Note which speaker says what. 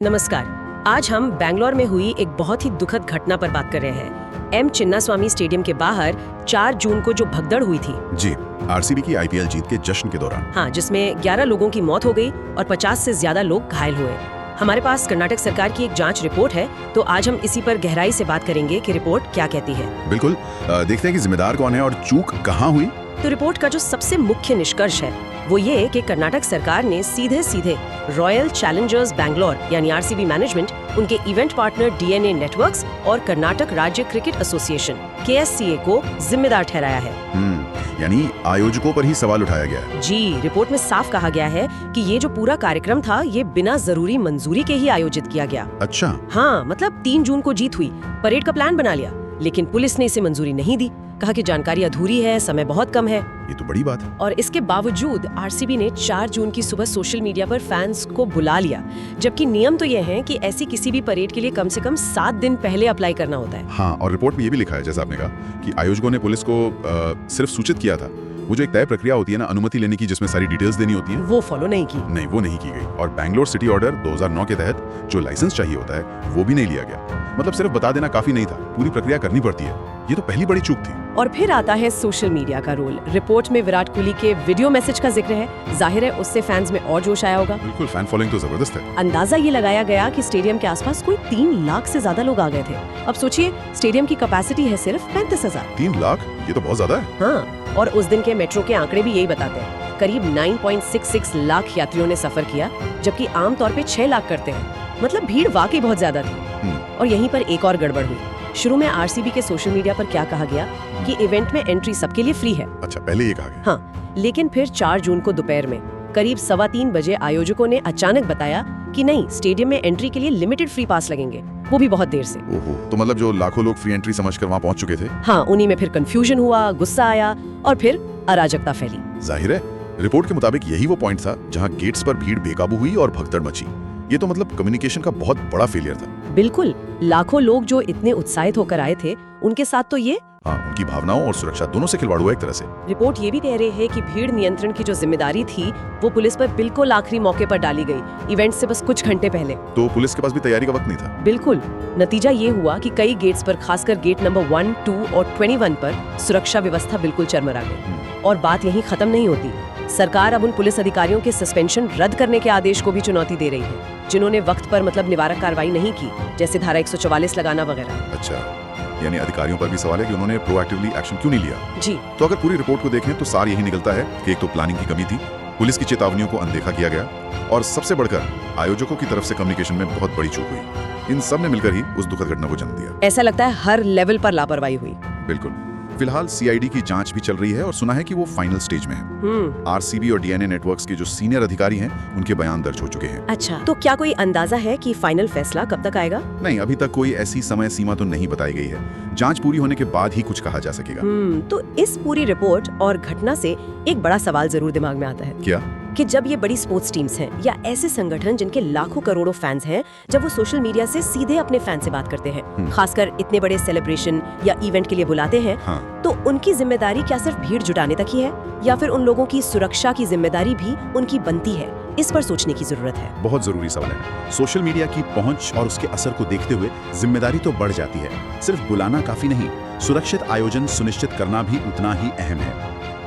Speaker 1: नमस्कार। आज हम बैंगलोर में हुई एक बहुत ही दुखद घटना पर बात कर रहे हैं। एम चिन्नास्वामी स्टेडियम के बाहर 4 जून को जो भगदड़ हुई थी।
Speaker 2: जी, आरसीबी की आईपीएल जीत के जश्न के दौरान।
Speaker 1: हाँ, जिसमें 11 लोगों की मौत हो गई और 50 से ज्यादा लोग घायल हुए। हमारे पास कर्नाटक सरकार की एक जांच रिपोर्ट है, तो आज हम इसी पर गहराई से बात करेंगे कि रिपोर्ट क्या कहती है।
Speaker 2: बिल्कुल, देखते हैं कि जिम्मेदार कौन है और चूक कहाँ हुई।
Speaker 1: तो रिपोर्ट का जो सबसे मुख्य निष्कर्ष है वो ये कि कर्नाटक सरकार ने सीधे रॉयल चैलेंजर्स बैंगलोर यानी आरसीबी मैनेजमेंट, उनके इवेंट पार्टनर डीएनए नेटवर्क्स और कर्नाटक राज्य क्रिकेट एसोसिएशन केएससीए को जिम्मेदार ठहराया है।
Speaker 2: यानी आयोजकों पर ही सवाल उठाया गया है।
Speaker 1: जी, रिपोर्ट में साफ कहा गया है कि ये जो पूरा कार्यक्रम था ये बिना जरूरी मंजूरी के ही आयोजित किया गया।
Speaker 2: अच्छा।
Speaker 1: हाँ, मतलब 3 जून को जीत हुई, परेड का प्लान बना लिया, लेकिन पुलिस ने इसे मंजूरी नहीं दी। कहा कि जानकारी अधूरी है, समय बहुत कम है।
Speaker 2: ये तो बड़ी बात है।
Speaker 1: और इसके बावजूद आरसीबी ने 4 जून की सुबह सोशल मीडिया पर फैंस को बुला लिया, जबकि नियम तो ये है कि ऐसी किसी भी परेड के लिए कम से कम 7 दिन पहले अप्लाई करना होता है।
Speaker 2: हाँ, और रिपोर्ट में ये भी लिखा है, जैसा आपने कहा, कि आयोजकों ने पुलिस को सिर्फ सूचित किया था। वो जो एक तय प्रक्रिया होती है ना अनुमति लेने की, जिसमें सारी डिटेल्स देनी होती हैं,
Speaker 1: वो फॉलो नहीं की।
Speaker 2: नहीं, वो नहीं की गई। और बैंगलोर सिटी ऑर्डर 2009 के तहत जो लाइसेंस चाहिए होता है वो भी नहीं लिया गया। मतलब सिर्फ बता देना काफी नहीं था, पूरी प्रक्रिया करनी पड़ती है। ये तो पहली बड़ी चूक थी।
Speaker 1: और फिर आता है सोशल मीडिया का रोल। रिपोर्ट में विराट कोहली के वीडियो मैसेज का जिक्र है। जाहिर है उससे फैंस में और जोश आया होगा।
Speaker 2: बिल्कुल, फैन फॉलोइंग तो जबरदस्त है।
Speaker 1: अंदाजा ये लगाया गया कि स्टेडियम के आसपास कोई 3 लाख से ज्यादा लोग आ गए थे। अब सोचिए, स्टेडियम की कैपेसिटी है सिर्फ 35,000।
Speaker 2: 3 लाख? ये तो बहुत ज्यादा है।
Speaker 1: हाँ, और उस दिन के मेट्रो के आंकड़े भी यही बताते हैं। करीब 9.66 लाख यात्रियों ने सफर किया, जबकि आमतौर पे 6 लाख करते हैं। मतलब भीड़ वाकई बहुत ज्यादा थी। और यहीं पर एक और गड़बड़ हुई। शुरू में आरसीबी के सोशल मीडिया पर क्या कहा गया कि इवेंट में एंट्री सबके लिए फ्री है।
Speaker 2: अच्छा, पहले ये कहा गया।
Speaker 1: हाँ, लेकिन फिर 4 जून को दोपहर में करीब 3:15 बजे आयोजकों ने अचानक बताया कि नहीं, स्टेडियम में एंट्री के लिए लिमिटेड फ्री पास लगेंगे, वो भी बहुत देर से।
Speaker 2: ओहो, तो मतलब जो लाखों लोग फ्री एंट्री समझकर वहाँ पहुँच चुके थे।
Speaker 1: हाँ, उन्हीं में फिर कंफ्यूजन हुआ, गुस्सा आया और फिर अराजकता फैली।
Speaker 2: जाहिर है, रिपोर्ट के मुताबिक यही वो पॉइंट था जहाँ गेट्स पर भीड़ बेकाबू हुई और भगदड़ मची। ये तो मतलब कम्युनिकेशन का बहुत बड़ा फेलियर था।
Speaker 1: बिल्कुल, लाखों लोग जो इतने उत्साहित होकर आए थे, उनके साथ तो ये
Speaker 2: उनकी भावनाओं और सुरक्षा दोनों से खिलवाड़ हुआ एक तरह से।
Speaker 1: रिपोर्ट ये भी कह रही है कि भीड़ नियंत्रण की जो जिम्मेदारी थी वो पुलिस पर बिल्कुल आखिरी मौके पर डाली गई, इवेंट से बस कुछ घंटे पहले।
Speaker 2: तो पुलिस के पास भी तैयारी का वक्त नहीं था।
Speaker 1: बिल्कुल, नतीजा ये हुआ कि कई गेट्स पर, खासकर गेट नंबर 1, 2 और 21 पर सुरक्षा व्यवस्था बिल्कुल चरमरा गई। और बात यहीं खत्म नहीं होती। सरकार अब उन पुलिस अधिकारियों के सस्पेंशन रद्द करने के आदेश को भी चुनौती दे रही है, जिन्होंने वक्त पर मतलब निवारक कार्रवाई नहीं की, जैसे धारा 144 लगाना वगैरह।
Speaker 2: अच्छा, यानी अधिकारियों पर भी सवाल है कि उन्होंने प्रोएक्टिवली एक्शन क्यों नहीं लिया।
Speaker 1: जी,
Speaker 2: तो अगर पूरी रिपोर्ट को देखें तो सार यही निकलता है कि एक तो प्लानिंग की कमी थी, पुलिस की चेतावनियों को अनदेखा किया गया, और सबसे बढ़कर आयोजकों की तरफ से कम्युनिकेशन में बहुत बड़ी चूक हुई। इन सब ने मिलकर ही उस दुखद घटना को जन्म दिया।
Speaker 1: ऐसा लगता है हर लेवल पर लापरवाही हुई।
Speaker 2: बिल्कुल। फिलहाल सीआईडी की जांच भी चल रही है और सुना है कि वो फाइनल स्टेज में है। आरसीबी और डीएनए नेटवर्क्स के जो सीनियर अधिकारी हैं, उनके बयान दर्ज हो चुके हैं।
Speaker 1: अच्छा, तो क्या कोई अंदाजा है कि फाइनल फैसला कब तक आएगा?
Speaker 2: नहीं, अभी तक कोई ऐसी समय सीमा तो नहीं बताई गई है। जांच पूरी होने के बाद ही कुछ कहा जा सकेगा।
Speaker 1: तो इस पूरी रिपोर्ट और घटना से एक बड़ा सवाल जरूर दिमाग में आता है।
Speaker 2: क्या?
Speaker 1: कि जब ये बड़ी स्पोर्ट्स टीम्स हैं या ऐसे संगठन जिनके लाखों करोड़ों फैंस हैं, जब वो सोशल मीडिया से सीधे अपने फैन से बात करते हैं, खासकर इतने बड़े सेलिब्रेशन या इवेंट के लिए बुलाते हैं, तो उनकी जिम्मेदारी क्या सिर्फ भीड़ जुटाने तक ही है, या फिर उन लोगों की सुरक्षा की जिम्मेदारी भी उनकी बनती है? इस पर सोचने की जरूरत है।
Speaker 2: बहुत जरूरी सवाल है। सोशल मीडिया की पहुंच और उसके असर को देखते हुए जिम्मेदारी तो बढ़ जाती है। सिर्फ बुलाना काफी नहीं, सुरक्षित आयोजन सुनिश्चित करना भी उतना ही अहम है।